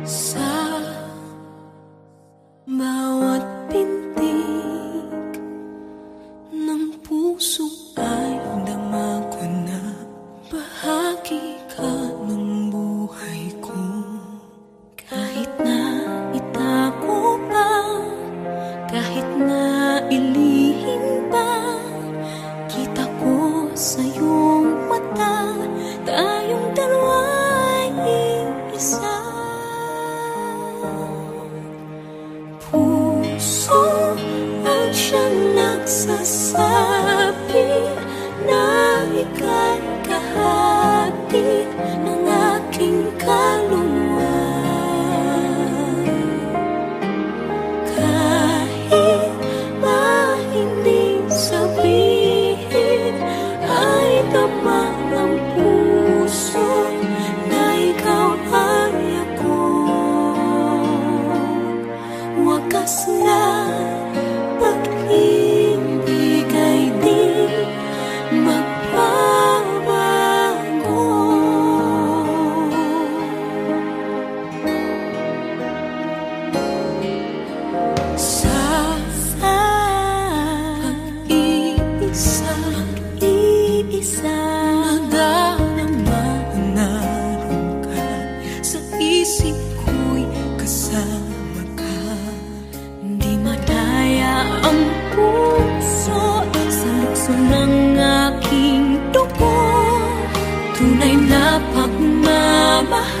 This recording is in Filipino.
Sa bawat pintig ng puso ay dama ko na bahagi ka ng buhay ko. Kahit na itago pa, kahit na ilihim pa, kita ko sa iyong mata, tayong dalawa'y iisa. Puso ang siyang nagsasabi na ika'y kahati ng aking kaluluwa. Kahit na hindi sabihin, ay tama ng puso na ikaw ay ako. Wakas na pag-ibig ay di magbabago. Sa pag-iisa, nadarama na naroon ka sa isip ko'y kasama ka. Di madaya ang puso sa lukso ng aking dugo, tunay na pagmamahal